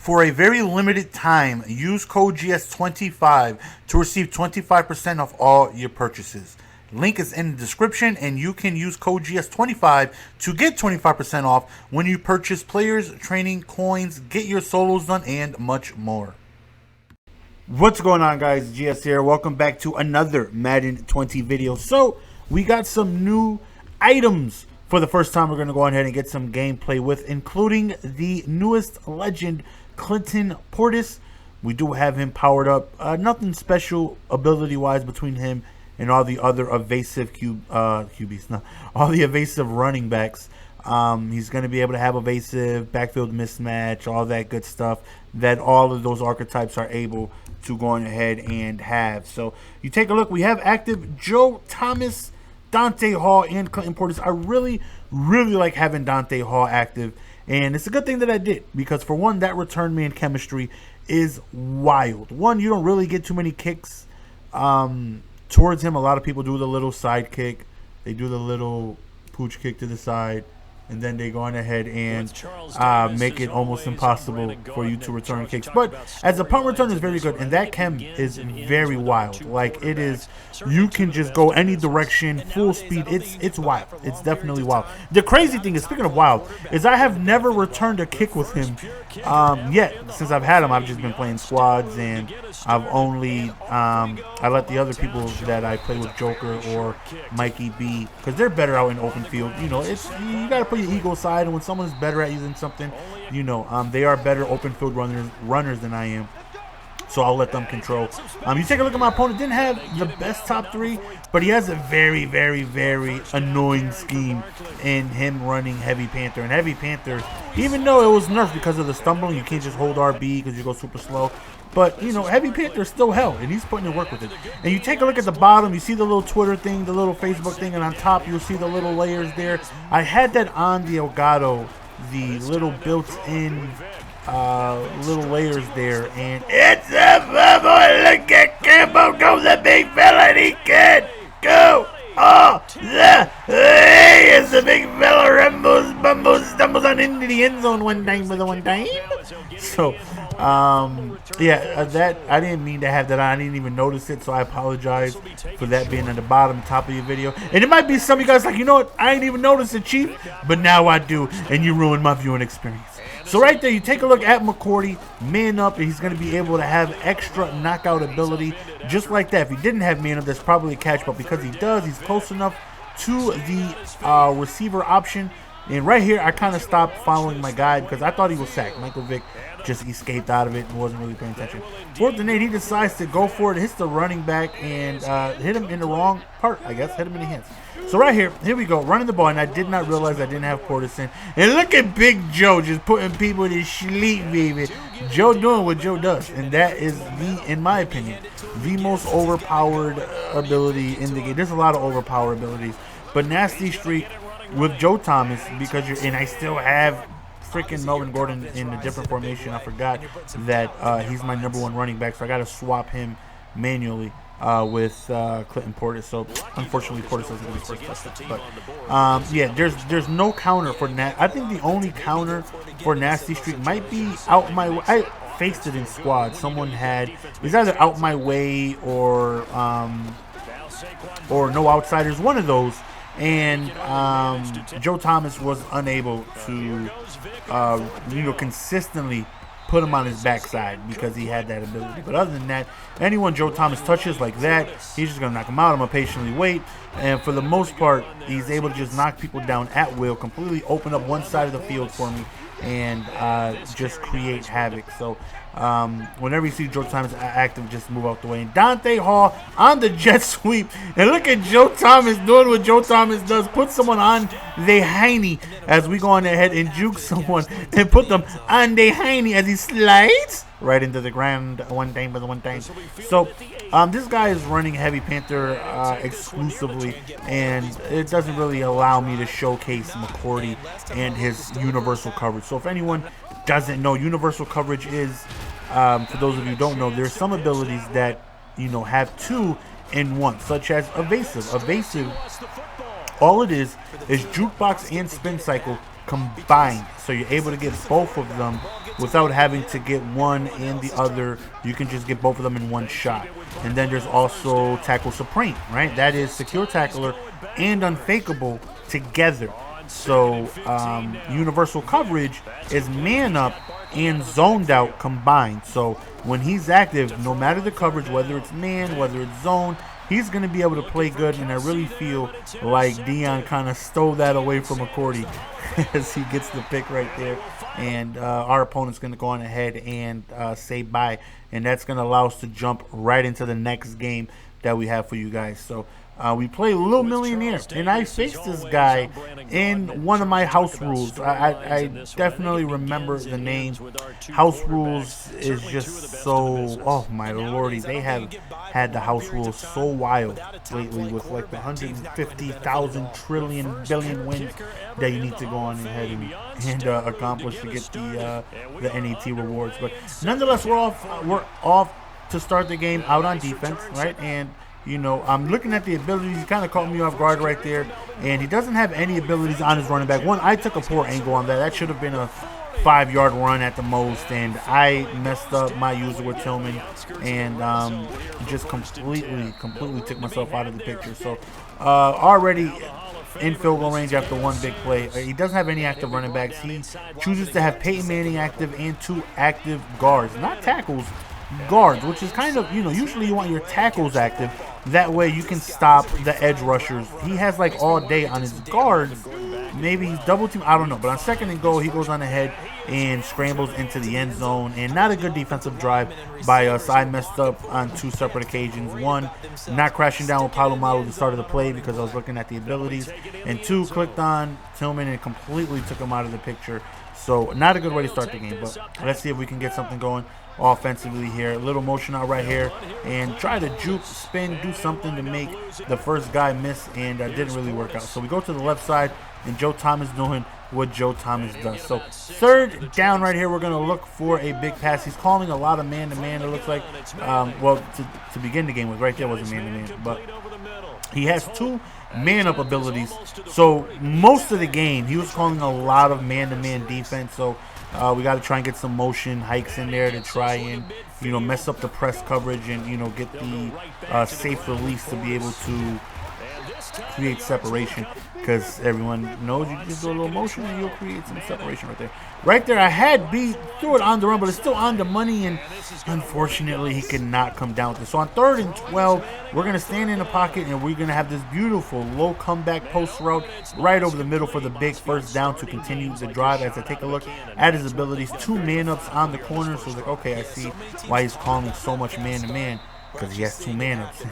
For a very limited time, use code GS25 to receive 25% off all your purchases. Link is in the description, and you can use code GS25 to get 25% off when you purchase players, training, coins, get your solos done, and much more. What's going on, guys? GS here. Welcome back to another Madden 20 video. So, we got some new items for the first time we're going to go ahead and get some gameplay with, including the newest legend, Clinton Portis. We do have him powered up. Nothing special ability-wise between him and all the other evasive QBs. No, all the evasive running backs. He's going to be able to have evasive, backfield mismatch, all that good stuff that all of those archetypes are able to go ahead and have. So you take a look. We have active Joe Thomas, Dante Hall, and Clinton Portis. I really like having Dante Hall active. And it's a good thing that I did, because for one, that return man chemistry is wild. One, you don't really get too many kicks towards him. A lot of people do the little side kick. They do the little pooch kick to the side, and then they go on ahead and make it almost impossible for you to return kicks. But as a punt return is very good, and that chem is very wild. Like, it is, you can just go any direction, full speed. It's wild. It's definitely wild. The crazy thing is, speaking of wild, is I have never returned a kick with him yet. Since I've had him, I've just been playing squads, and I've only I let the other people that I play with, Joker or Mikey B, because they're better out in open field. You know, it's, you gotta put your ego aside, and when someone's better at using something, you know, they are better open field runners than I am. So I'll let them control. You take a look at my opponent. Didn't have the best top three, but he has a very annoying scheme in him running Heavy Panther. And Heavy Panther, even though it was nerfed because of the stumbling, you can't just hold RB because you go super slow. But, you know, Heavy Panther is still hell, and he's putting in work with it. And you take a look at the bottom, you see the little Twitter thing, the little Facebook thing, and on top you'll see the little layers there. I had that on the Elgato, the little built-in little layers there, and it's a boy. Look at Campo, go the big fella, and he can go all the way. It's a big fella, rumbles, stumbles on into the end zone one time. So, yeah, that I didn't mean to have that on. I didn't even notice it, so I apologize for that being on the bottom top of your video. And it might be some of you guys like, you know what, I didn't even notice it, Chief, but now I do, and you ruined my viewing experience. So right there, you take a look at McCourty, man up, and he's going to be able to have extra knockout ability just like that. If he didn't have man up, that's probably a catch, but because he does, he's close enough to the receiver option. And right here, I kind of stopped following my guy because I thought he was sacked. Michael Vick just escaped out of it and wasn't really paying attention. 4th and 8, he decides to go for it, hits the running back, and hit him in the wrong part, I guess, hit him in the hands. So right here we go, running the ball, and I did not realize I didn't have Portis in. And look at Big Joe just putting people to sleep, baby. Joe doing what Joe does, and that is, in my opinion, the most overpowered ability in the game. There's a lot of overpowered abilities, but Nasty Streak with Joe Thomas, because you're, and I still have freaking Melvin Gordon in a different formation. I forgot that he's my #1 running back, so I got to swap him manually with Clinton Portis. So unfortunately, Portis doesn't get his first touchdown. But yeah, there's no counter for I think the only counter for Nasty Streak might be Out My Way. I faced it in squad. Someone had, it's either Out My Way or No Outsiders, one of those. And Joe Thomas was unable to, you know, consistently put him on his backside because he had that ability. But other than that, anyone Joe Thomas touches like that, he's just going to knock him out. I'm going to patiently wait. And for the most part, he's able to just knock people down at will, completely open up one side of the field for me, and just create havoc. So whenever you see Joe Thomas active, just move out the way. And Dante Hall on the jet sweep. And look at Joe Thomas doing what Joe Thomas does. Put someone on the hiney as we go on ahead and juke someone and put them on the hiney as he slides right into the ground one time. So this guy is running Heavy Panther exclusively, and it doesn't really allow me to showcase McCourty and his universal coverage. So if anyone doesn't know, universal coverage is, for those of you who don't know, there's some abilities that, you know, have 2 in 1, such as evasive. Evasive, all it is jukebox and spin cycle combined. So you're able to get both of them without having to get one and the other. You can just get both of them in one shot. And then there's also Tackle Supreme, right? That is Secure Tackler and Unfakeable together. So Universal Coverage is Man Up and Zoned Out combined. So when he's active, no matter the coverage, whether it's man, whether it's zone, he's going to be able to play good. And I really feel like Dion kind of stole that away from McCourty as he gets the pick right there. And our opponent's going to go on ahead and say bye. And that's going to allow us to jump right into the next game that we have for you guys. So we play Little Millionaire, and I faced this guy in one of my house rules. I definitely remember the name. House rules is just so, oh my lordy, they have had the house rules so wild lately with like the 150,000 trillion billion wins that you need to go on ahead and accomplish to get the NAT rewards. But nonetheless, we're off to start the game out on defense, right? And you know, I'm looking at the abilities. He kind of caught me off guard right there. And he doesn't have any abilities on his running back. One, I took a poor angle on that. That should have been a 5-yard run at the most. And I messed up my user with Tillman and just completely took myself out of the picture. So already in field goal range after one big play. He doesn't have any active running backs. He chooses to have Peyton Manning active and 2 active guards. Not tackles, guards, which is kind of, you know, usually you want your tackles active. That way you can stop the edge rushers. He has like all day on his guards. Maybe he's double team. I don't know. But on 2nd and goal, he goes on ahead and scrambles into the end zone. And not a good defensive drive by us. I messed up on 2 separate occasions. 1, not crashing down with Palomalo at the start of the play because I was looking at the abilities. And 2, clicked on Tillman and completely took him out of the picture. So not a good way to start the game. But let's see if we can get something going offensively here. A little motion out right here and try to juke, spin, do something to make the first guy miss, and didn't really work out. So we go to the left side and Joe Thomas doing what Joe Thomas does. So 3rd down right here, we're going to look for a big pass. He's calling a lot of man-to-man, it looks like. Well, to begin the game with, right there was a man-to-man. But he has 2 man-up abilities. So most of the game, he was calling a lot of man-to-man defense. So we got to try and get some motion hikes in there to try and, you know, mess up the press coverage and, you know, get the safe release to be able to create separation, because everyone knows you just do a little motion and you'll create some separation right there. Right there, I had beat, threw it on the run, but it's still on the money, and unfortunately he could not come down with it. So on 3rd and 12, we're going to stand in the pocket and we're going to have this beautiful low comeback post route right over the middle for the big first down to continue the drive. As I take a look at his abilities, 2 man-ups on the corner, so like, okay, I see why he's calling so much man-to-man. Because he has 2 man-ups.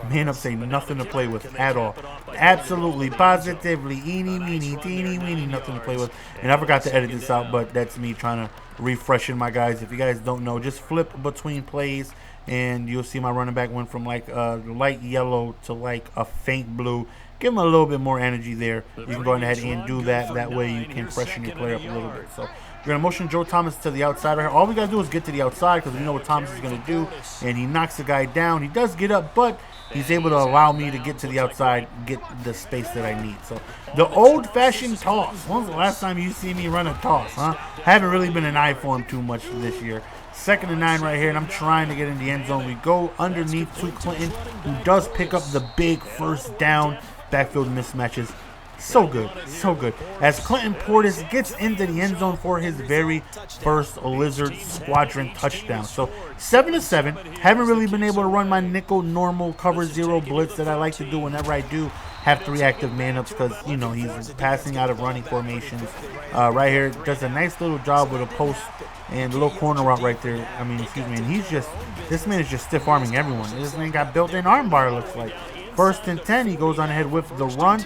Man-ups ain't nothing to play with at all. Absolutely, positively, eeny, meeny, teeny, weeny, nothing to play with. And I forgot to edit this out, but that's me trying to refreshen my guys. If you guys don't know, just flip between plays, and you'll see my running back went from like light yellow to like a faint blue. Give him a little bit more energy there. You can go ahead and do that. That way you can freshen your player up a little bit. So we're going to motion Joe Thomas to the outside right here. All we got to do is get to the outside because we know what Thomas is going to do. And he knocks the guy down. He does get up, but he's able to allow me to get to the outside, get the space that I need. So the old-fashioned toss. When's the last time you see me run a toss, huh? Haven't really been an eye for him too much this year. 2nd and 9 right here, and I'm trying to get in the end zone. We go underneath to Clinton, who does pick up the big first down. Backfield mismatches. So good, so good. As Clinton Portis gets into the end zone for his very first Lizard Squadron touchdown. So 7-7. Haven't really been able to run my nickel normal cover 0 blitz that I like to do whenever I do have 3 active man-ups, because, you know, he's passing out of running formations. Right here, does a nice little job with a post and a little corner route right there. I mean, excuse me. And he's just, this man is just stiff-arming everyone. This man got built-in arm bar, looks like. 1st and 10, he goes on ahead with the run.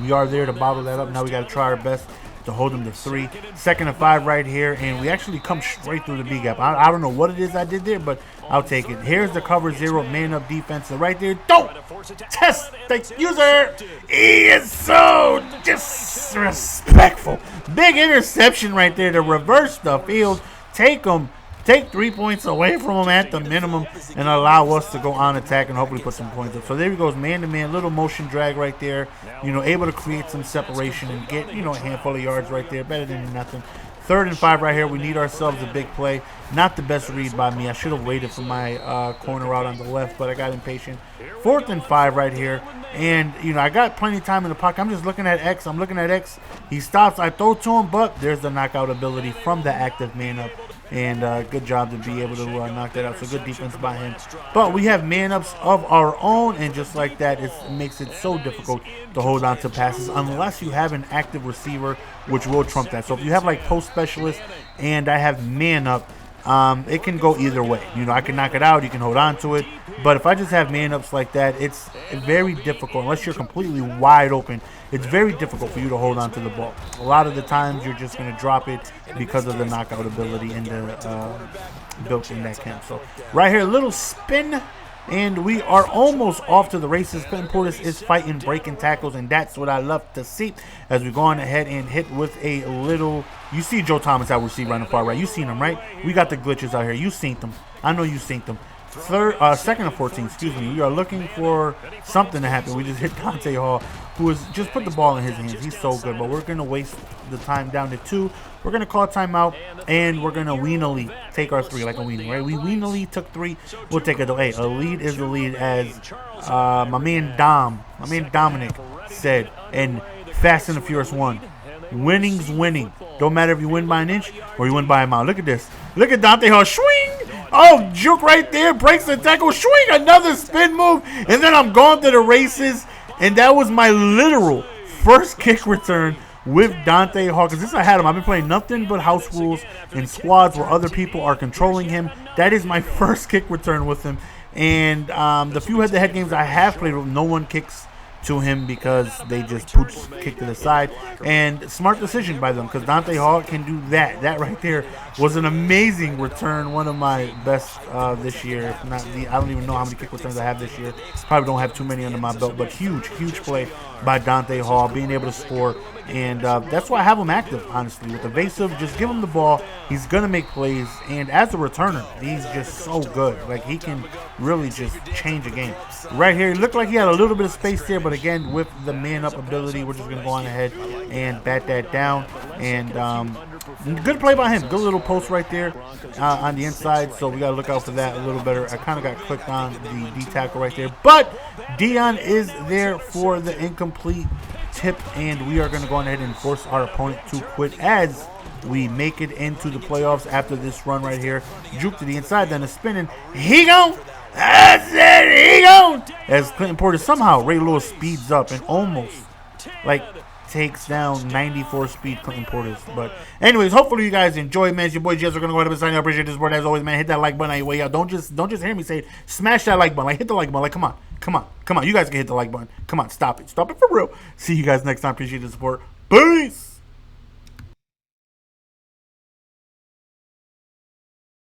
We are there to bottle that up. Now we got to try our best to hold him to 3. 2nd and 5 right here, and we actually come straight through the B gap. I don't know what it is I did there, but I'll take it. Here's the cover 0 man-up defense, and right there, don't test the user. He is so disrespectful. Big interception right there to reverse the field. Take 3 points away from him at the minimum and allow us to go on attack and hopefully put some points up. So there he goes, man-to-man, little motion drag right there. You know, able to create some separation and get, you know, a handful of yards right there. Better than nothing. 3rd and 5 right here. We need ourselves a big play. Not the best read by me. I should have waited for my corner out on the left, but I got impatient. 4th and 5 right here. And, you know, I got plenty of time in the pocket. I'm just looking at X. I'm looking at X. He stops. I throw to him, but there's the knockout ability from the active man-up. And good job to be able to knock that out. So good defense by him. But we have man-ups of our own, and just like that, it makes it so difficult to hold on to passes unless you have an active receiver, which will trump that. So if you have like post specialist and I have man-up, it can go either way. You know, I can knock it out, you can hold on to it. But if I just have man-ups like that, it's very difficult. Unless you're completely wide open, it's very difficult for you to hold on to the ball. A lot of the times, you're just going to drop it because of the knockout ability in the built in that camp. So right here, a little spin, and we are almost off to the races. Clinton Portis is fighting, breaking tackles, and that's what I love to see as we go on ahead and hit with a little. You see Joe Thomas out receiver on the far right. You seen him, right? We got the glitches out here. You seen them. I know you seen them. 2nd and 14, excuse me. We are looking for something to happen. We just hit Dante Hall, who has just put the ball in his hands. He's so good, but we're going to waste the time down to 2. We're going to call timeout, and we're going to weanily take our 3 like a weenie, right? We weanily took 3. We'll take it. Hey, a lead is a lead, as my man Dominic said in Fast and the Furious 1. Winning's winning. Don't matter if you win by an inch or you win by a mile. Look at this. Look at Dante Hall. Swing! Oh, juke right there. Breaks the tackle. Swing! Another spin move. And then I'm going to the races. And that was my literal first kick return with Dante Hall. Because since I had him, I've been playing nothing but house rules and squads where other people are controlling him. That is my first kick return with him. And the few head-to-head games I have played with, no one kicks to him because they just kick to the side. And smart decision by them, because Dante Hall can do that. That right there was an amazing return. One of my best this year. If not, I don't even know how many kick returns I have this year. Probably don't have too many under my belt, but huge play by Dante Hall, being able to score. And that's why I have him active, honestly. With evasive, just give him the ball. He's going to make plays. And as a returner, he's just so good. Like, he can really just change a game. Right here, it looked like he had a little bit of space there. But again, with the man-up ability, we're just going to go on ahead and bat that down. And good play by him. Good little post right there on the inside. So we got to look out for that a little better. I kind of got clicked on the D-tackle right there. But Dion is there for the incomplete tip, and we are going to go on ahead and force our opponent to quit as we make it into the playoffs after this run right here. Juke to the inside, then a spinning. He gone. That's it. He gone. As Clinton Portis somehow, Ray Lewis speeds up and almost like takes down 94 speed Clinton Portis. But anyways, hopefully you guys enjoy, man. It's your boy Jez. We're gonna go ahead and sign you. I appreciate this board as always, man. Hit that like button on your way out. Don't just hear me say it. Smash that like button. Like, hit the like button. Like, come on. You guys can hit the like button. Come on, stop it for real. See you guys next time. Appreciate the support. Peace.